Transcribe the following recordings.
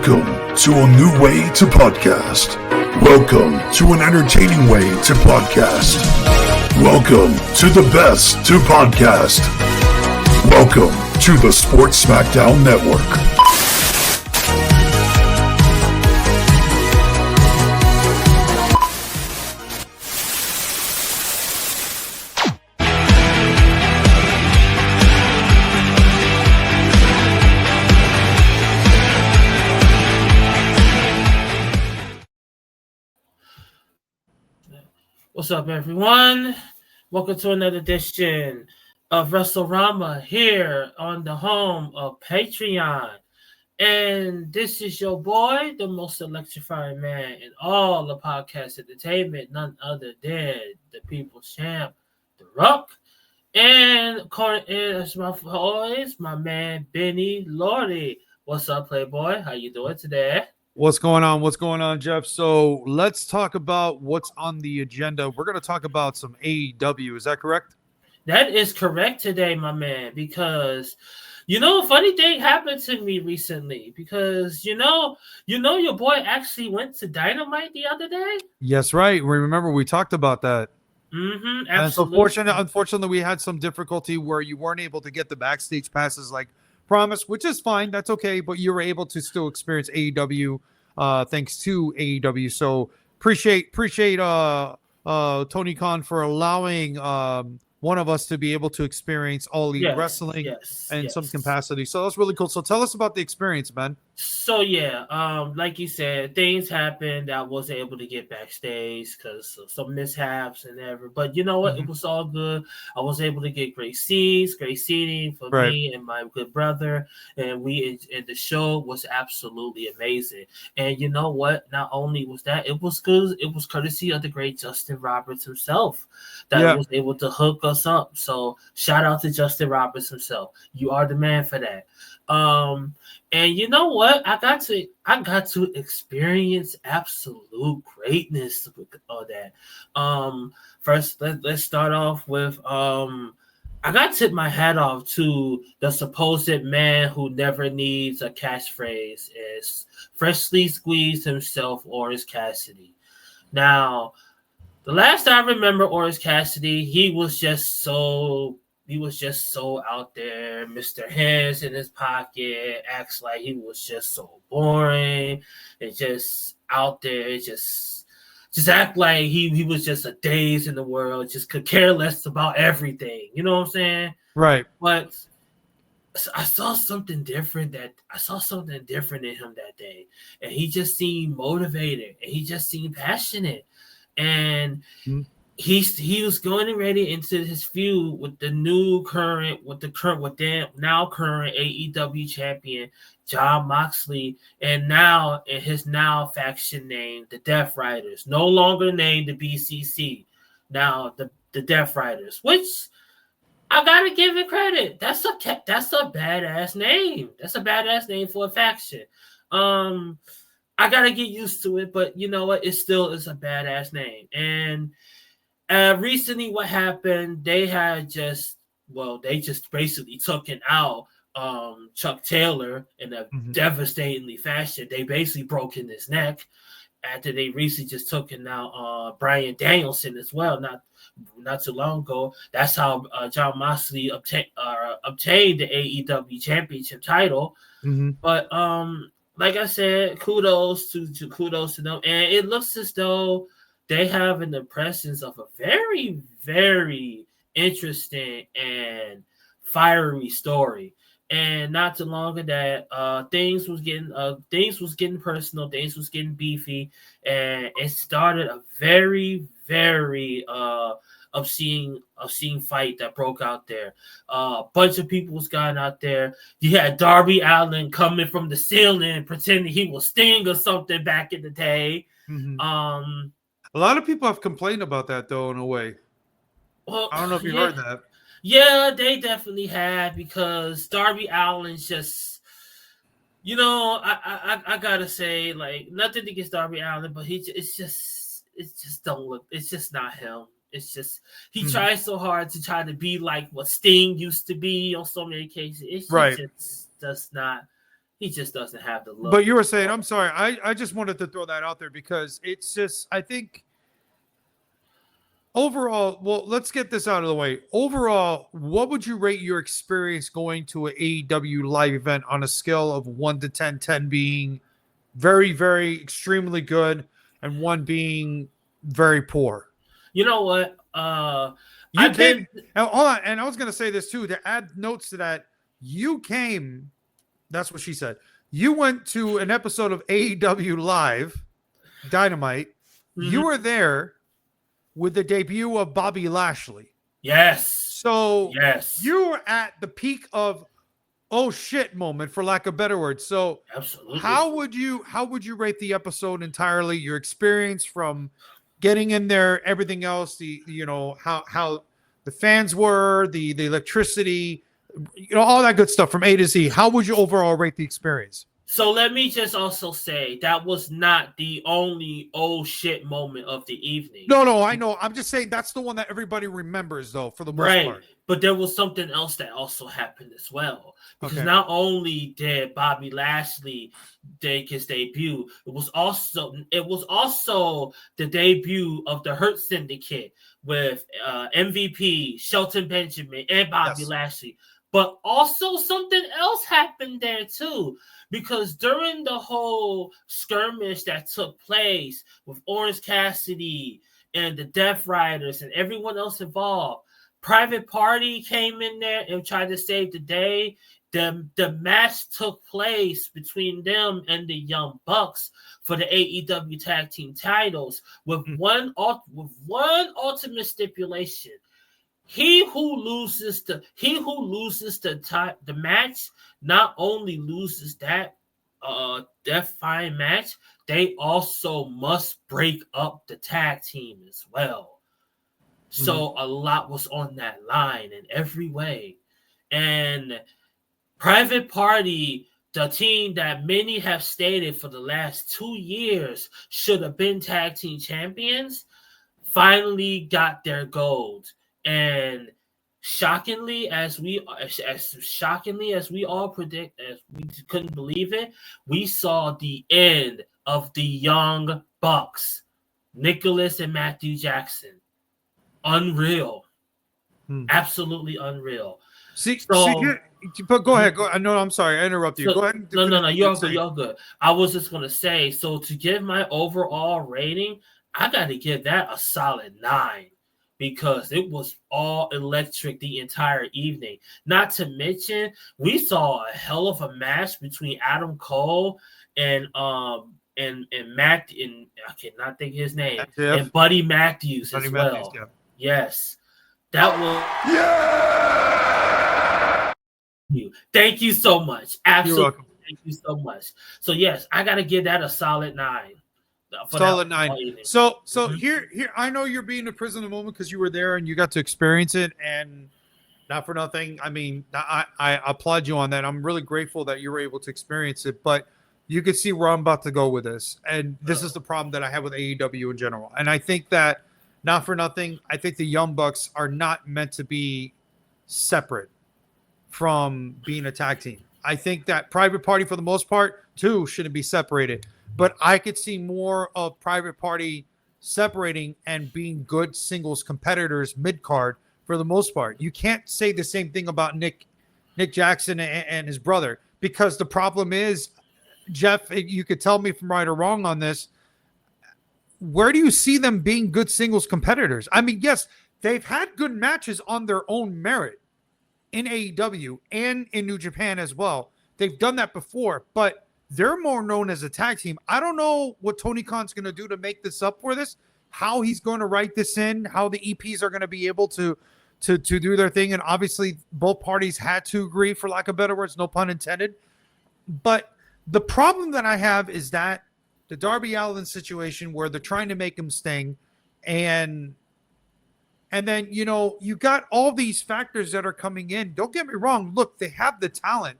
Welcome to a new way to podcast. Welcome to an entertaining way to podcast. Welcome to the best to podcast. Welcome to the Sports Smackdown Network. What's up, everyone? Welcome to another edition of WrestleRama here on the home of Patreon. And this is your boy, the most electrifying man in all the podcast entertainment, none other than the People's Champ, the Ruck. And as always, my man, Benny Lorie. What's up, Playboy? How you doing today? What's going on? What's going on, Jeff? So let's talk about what's on the agenda. We're going to talk about some AEW. Is that correct? That is correct today, my man, because, a funny thing happened to me recently because, your boy actually went to Dynamite the other day. Yes, right. Remember, we talked about that. Mm-hmm, absolutely. And unfortunately, we had some difficulty where you weren't able to get the backstage passes like promised, which is fine. That's okay. But you were able to still experience AEW thanks to AEW. So appreciate Tony Khan for allowing one of us to be able to experience all elite wrestling in some capacity. So that's really cool. So tell us about the experience, man. So like you said, things happened. I wasn't able to get backstage because of some mishaps and everything. But you know what? It was all good. I was able to get great seating for me and my good brother, and the show was absolutely amazing. And you know what? Not only was that, it was good. It was courtesy of the great Justin Roberts himself that was able to hook us up. So shout out to Justin Roberts himself. You are the man for that. And you know what? I got to experience absolute greatness with all that. First, let's start off with I got to tip my hat off to the supposed man who never needs a catchphrase, is freshly squeezed himself, Orange Cassidy. Now, the last I remember Orange Cassidy, he was just so out there, Mr. Hands in his pocket, acts like he was just so boring and just out there, just act like he was just a daze in the world, just could care less about everything. You know what I'm saying? Right. But I saw something different in him that day. And he just seemed motivated and he just seemed passionate. And he was going ready into his feud with the current AEW champion Jon Moxley, and now in his faction name, the Death Riders, no longer named the BCC, now the Death Riders, which I gotta give it credit. That's a badass name. That's a badass name for a faction. I gotta get used to it, but you know what? It still is a badass name. And recently, what happened? They just basically took out Chuck Taylor in a devastatingly fashion. They basically broke his neck after they recently just took out Bryan Danielson as well. Not too long ago. That's how Jon Moxley obtained the AEW championship title. But like I said, kudos to them, and it looks as though they have in the presence of a very, very interesting and fiery story. And not too long ago that things was getting personal, things was getting beefy, and it started a very, very obscene fight that broke out there. A bunch of people was gone out there. You had Darby Allin coming from the ceiling, pretending he was Sting or something back in the day. A lot of people have complained about that, though, in a way. Well, I don't know if you heard that. Yeah, they definitely have, because Darby Allin's just, I gotta say, like, nothing against Darby Allin, but it's just not him. It's just he tries so hard to try to be like what Sting used to be on so many cases. It's just does not. He just doesn't have the look. But you were saying, I'm sorry, I just wanted to throw that out there because it's just, I think overall, well, let's get this out of the way. Overall, what would you rate your experience going to an AEW live event on a scale of 1 to 10, 10 being very, very extremely good and 1 being very poor? You know what? You came, hold on, and I was going to say this too, to add notes to that, you came, that's what she said. You went to an episode of AEW Live, Dynamite. Mm-hmm. You were there with the debut of Bobby Lashley. Yes. So you were at the peak of oh shit moment, for lack of better words. So absolutely. How would you rate the episode entirely? Your experience from getting in there, everything else, how the fans were, the electricity, all that good stuff from A to Z. How would you overall rate the experience? So let me just also say that was not the only oh shit moment of the evening. No, I know. I'm just saying that's the one that everybody remembers, though, for the most part. But there was something else that also happened as well. Because not only did Bobby Lashley make his debut, it was also the debut of the Hurt Syndicate with MVP, Shelton Benjamin, and Bobby Lashley. But also something else happened there too, because during the whole skirmish that took place with Orange Cassidy and the Death Riders and everyone else involved, Private Party came in there and tried to save the day. The match took place between them and the Young Bucks for the AEW Tag Team titles with one ultimate stipulation. He who loses the match not only loses that death-defying match, they also must break up the tag team as well. So a lot was on that line in every way. And Private Party, the team that many have stated for the last 2 years should have been tag team champions, finally got their gold. And shockingly, as we all predict, as we couldn't believe it, we saw the end of the Young Bucks, Nicholas and Matthew Jackson. Unreal, absolutely unreal. But go ahead. No, I'm sorry, I interrupted you. Go ahead. No, you're good. I was just gonna say, so to give my overall rating, I got to give that a solid 9. Because it was all electric the entire evening. Not to mention, we saw a hell of a match between Adam Cole and Matt, and I cannot think of his name, and Buddy Matthews as well. Yes, that was Thank you so much. Absolutely, thank you so much. So yes, I got to give that a solid 9. Solid 9. So here, I know you're being a prisoner of the moment because you were there and you got to experience it, and not for nothing. I mean, I applaud you on that. I'm really grateful that you were able to experience it, but you can see where I'm about to go with this. And this is the problem that I have with AEW in general. And I think that, not for nothing, I think the Young Bucks are not meant to be separate from being a tag team. I think that Private Party, for the most part, too, shouldn't be separated. But I could see more of Private Party separating and being good singles competitors mid-card for the most part. You can't say the same thing about Nick Jackson and his brother, because the problem is, Jeff, you could tell me if I'm right or wrong on this, where do you see them being good singles competitors? I mean, yes, they've had good matches on their own merit in AEW and in New Japan as well. They've done that before, but they're more known as a tag team. I don't know what Tony Khan's going to do to make this up for this, how he's going to write this in, how the EPs are going to be able to do their thing. And obviously both parties had to agree, for lack of better words, no pun intended. But the problem that I have is that the Darby Allin situation where they're trying to make him Sting, and then, you got all these factors that are coming in. Don't get me wrong. Look, they have the talent.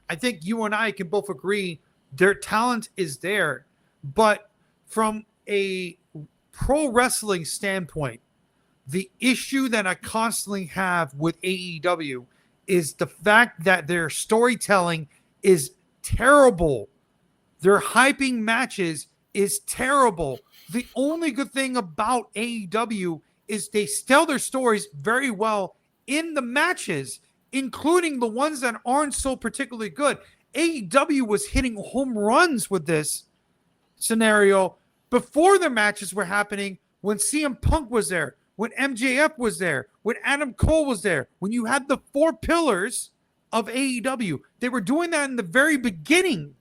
I think you and I can both agree their talent is there. But from a pro wrestling standpoint, the issue that I constantly have with AEW is the fact that their storytelling is terrible. Their hyping matches is terrible. The only good thing about AEW is they tell their stories very well in the matches, including the ones that aren't so particularly good. AEW was hitting home runs with this scenario before the matches were happening, when CM Punk was there, when MJF was there, when Adam Cole was there, when you had the 4 pillars of AEW. They were doing that in the very beginning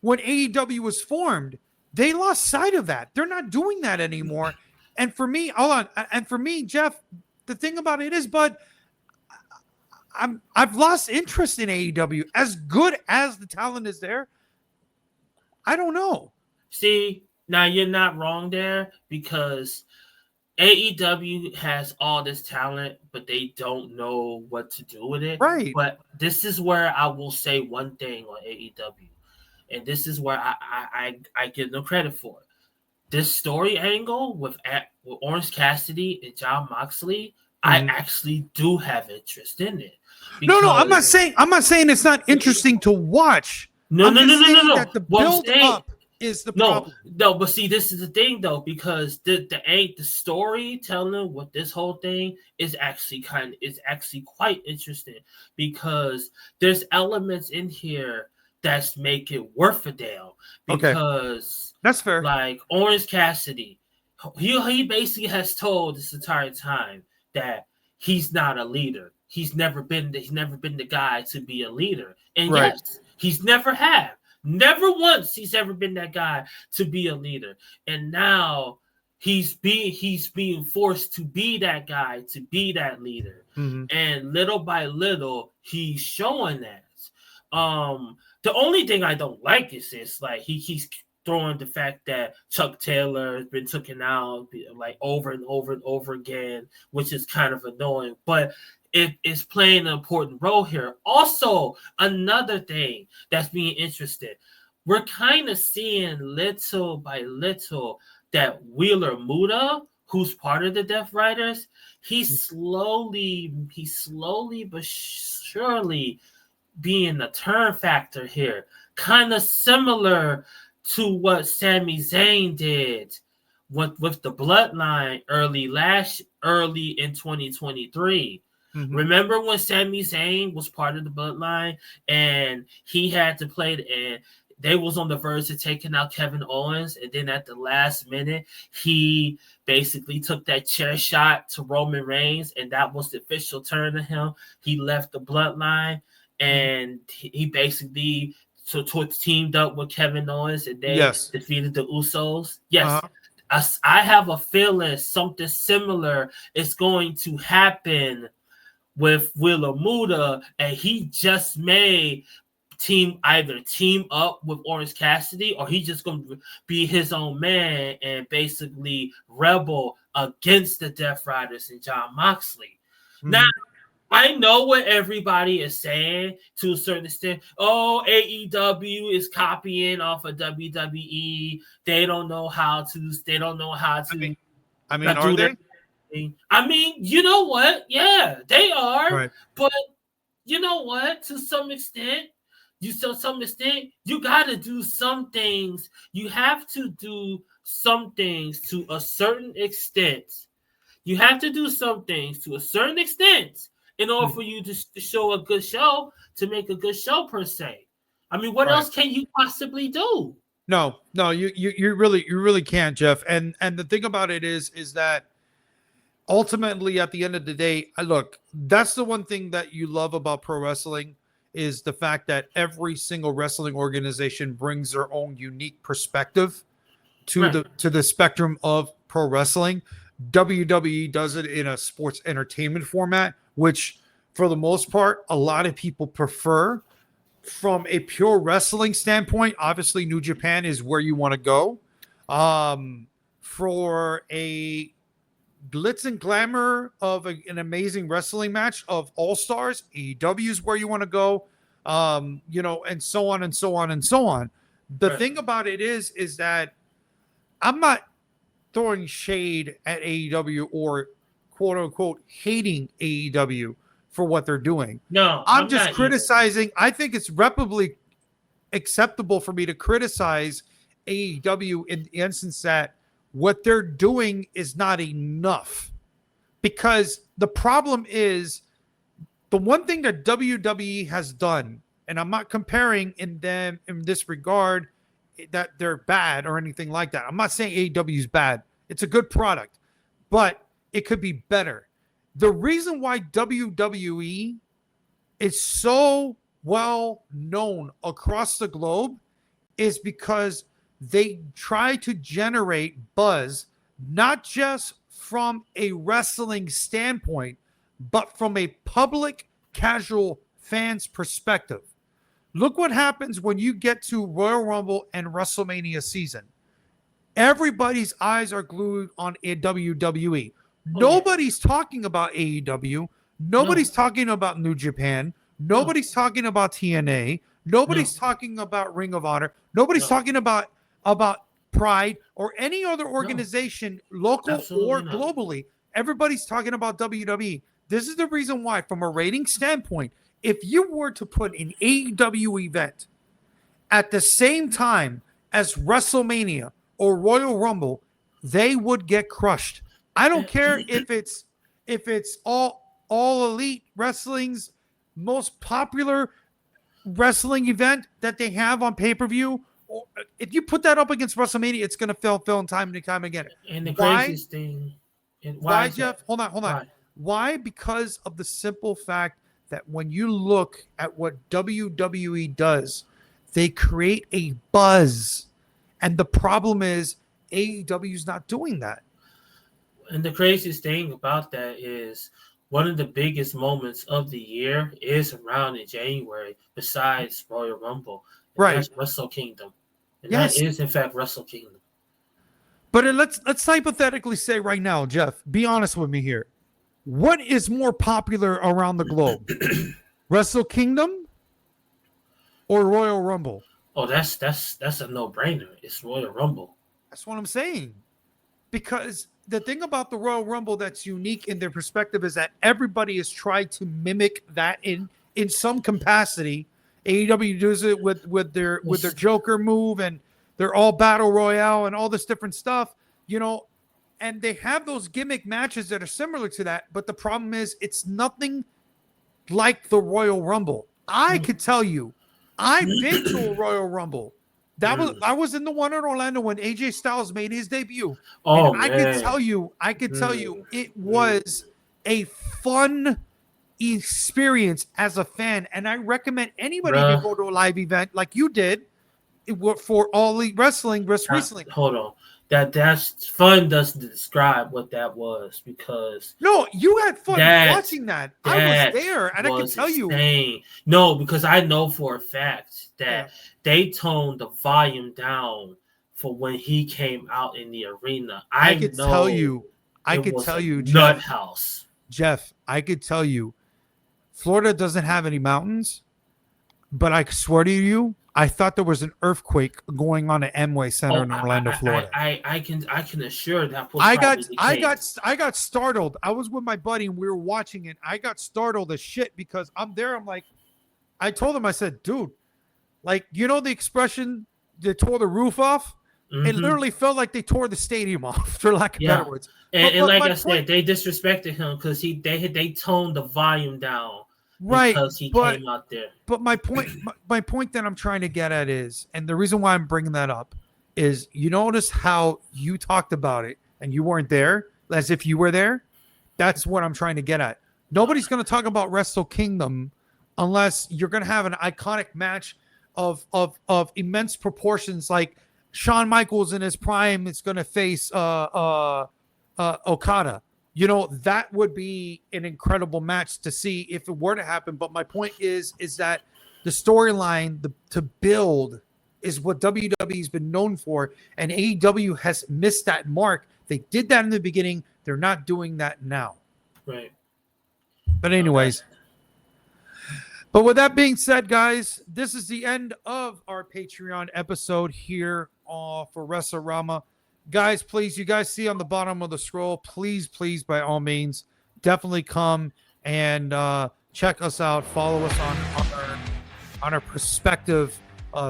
when AEW was formed. They lost sight of that. They're not doing that anymore. And for me, hold on. And for me, Jeff, the thing about it is, Bud, I've lost interest in AEW. As good as the talent is there, I don't know. See, now you're not wrong there, because AEW has all this talent, but they don't know what to do with it. Right. But this is where I will say one thing on AEW, and this is where I give them credit for it. This story angle with Orange Cassidy and Jon Moxley, I actually do have interest in it. No, I'm not saying it's not interesting to watch. No. That the build up is the problem. No, but see, this is the thing though, because the storytelling with this whole thing is actually quite interesting, because there's elements in here that's make it worth a damn. Because that's fair. Like Orange Cassidy, he basically has told this entire time that he's not a leader. He's never been the guy to be a leader. And yes, he's never once he's ever been that guy to be a leader. And now he's being forced to be that guy, to be that leader. And little by little, he's showing that. The only thing I don't like is this, like he's throwing the fact that Chuck Taylor has been taken out like over and over and over again, which is kind of annoying, but it is playing an important role here. Also, another thing that's being interesting, we're kind of seeing little by little that Wheeler Muda, who's part of the Death Riders, he's slowly but surely being a turn factor here, kind of similar to what Sami Zayn did with the Bloodline early in 2023. Remember when Sami Zayn was part of the Bloodline and he had to play and they was on the verge of taking out Kevin Owens, and then at the last minute he basically took that chair shot to Roman Reigns, and that was the official turn of him. He left the Bloodline and he basically teamed up with Kevin Owens, and they defeated the Usos. I have a feeling something similar is going to happen with Wheeler Muda, and he just may either team up with Orange Cassidy, or he's just going to be his own man and basically rebel against the Death Riders and Jon Moxley. Now, I know what everybody is saying to a certain extent. Oh, AEW is copying off of WWE. They don't know how to. I mean, are they? I mean, you know what? Yeah, they are. Right. But you know what? To some extent, you got to do some things. You have to do some things to a certain extent. You have to do some things to a certain extent in order for you to show a good show, to make a good show per se. I mean, what else can you possibly do? No, you really can't, Jeff. And the thing about it is that ultimately, at the end of the day, look, that's the one thing that you love about pro wrestling, is the fact that every single wrestling organization brings their own unique perspective to the spectrum of pro wrestling. WWE does it in a sports entertainment format, which for the most part, a lot of people prefer. From a pure wrestling standpoint, obviously New Japan is where you want to go. For a glitz and glamour of an amazing wrestling match of all stars, AEW is where you want to go. And so on and so on and so on. The thing about it is that I'm not throwing shade at AEW or quote unquote hating AEW for what they're doing. No, I'm just criticizing. I think it's acceptable for me to criticize AEW in the instance that what they're doing is not enough. Because the problem is, the one thing that WWE has done, and I'm not comparing in this regard that they're bad or anything like that. I'm not saying AEW is bad. It's a good product, but it could be better. The reason why WWE is so well known across the globe is because they try to generate buzz, not just from a wrestling standpoint, but from a public casual fan's perspective. Look what happens when you get to Royal Rumble and WrestleMania season. Everybody's eyes are glued on a WWE. Nobody's talking about AEW. Nobody's talking about New Japan. Nobody's talking about TNA. Nobody's talking about Ring of Honor. Nobody's talking about Pride or any other organization, local or globally. Everybody's talking about WWE. This is the reason why, from a rating standpoint, if you were to put an AEW event at the same time as WrestleMania or Royal Rumble, they would get crushed. I don't care if it's all elite wrestling's most popular wrestling event that they have on pay-per-view. If you put that up against WrestleMania, it's going to fail time and time again. And the craziest thing, why, Jeff? Hold on. Why? Because of the simple fact that when you look at what WWE does, they create a buzz. And the problem is AEW is not doing that. And the craziest thing about that is one of the biggest moments of the year is around in January, besides Royal Rumble. Right. That's Wrestle Kingdom. And that is, in fact, Wrestle Kingdom. But let's hypothetically say right now, Jeff, be honest with me here. What is more popular around the globe? Wrestle Kingdom or Royal Rumble? Oh, that's a no-brainer. It's Royal Rumble. That's what I'm saying. Because the thing about the Royal Rumble that's unique in their perspective is that everybody has tried to mimic that in some capacity. AEW does it with their Joker move and their all battle royale and all this different stuff, and they have those gimmick matches that are similar to that. But the problem is it's nothing like the Royal Rumble. I could tell you, I've been to a Royal Rumble. I was in the one in Orlando when AJ Styles made his debut. Oh, and I could tell you it was a fun experience as a fan, and I recommend anybody to go to a live event like you did for All Elite Wrestling recently. Hold on, that's fun doesn't describe what that was, because no, you had fun watching that. I was there, and I can tell you. No, because I know for a fact that they toned the volume down for when he came out in the arena. I could tell you, Jeff, house. Jeff, I could tell you, Florida doesn't have any mountains, but I swear to you, I thought there was an earthquake going on at Amway Center in Orlando, Florida. I can assure that. I got startled. I was with my buddy and we were watching it. I got startled as shit because I'm there. I'm like, I told him, I said, dude, like, the expression, they tore the roof off? Mm-hmm. It literally felt like they tore the stadium off, for lack of better words. And like I said, they disrespected him because they toned the volume down, right? Because he came out there. But my point that I'm trying to get at is, and the reason why I'm bringing that up is, you notice how you talked about it and you weren't there, as if you were there. That's what I'm trying to get at. Nobody's going to talk about Wrestle Kingdom unless you're going to have an iconic match of immense proportions, like Shawn Michaels in his prime is going to face Okada. That would be an incredible match to see if it were to happen. But my point is that the storyline to build is what WWE's been known for, and AEW has missed that mark. They did that in the beginning. They're not doing that now. Right. But anyways. But with that being said, guys, this is the end of our Patreon episode here for WrestleRama. Guys, please, you guys see on the bottom of the scroll, please, by all means, definitely come and check us out. Follow us on our respective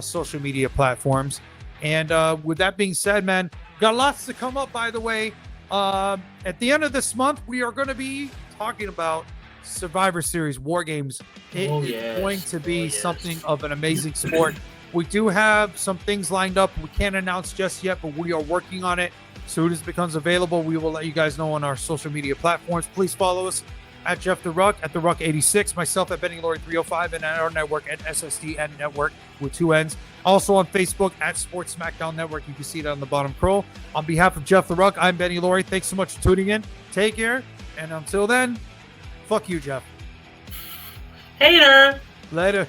social media platforms. And with that being said, man, got lots to come up, by the way. At the end of this month, we are going to be talking about Survivor Series War Games. It is going to be something of an amazing sport. We do have some things lined up. We can't announce just yet, but we are working on it. As soon as it becomes available, we will let you guys know on our social media platforms. Please follow us at Jeff the Ruck, at the Ruck86, myself at Benny Lorie 305, and at our network at SSDN Network with 2 N's. Also on Facebook at Sports Smackdown Network. You can see it on the bottom scroll. On behalf of Jeff the Ruck, I'm Benny Lorie. Thanks so much for tuning in. Take care. And until then, fuck you, Jeff. Hater. Later.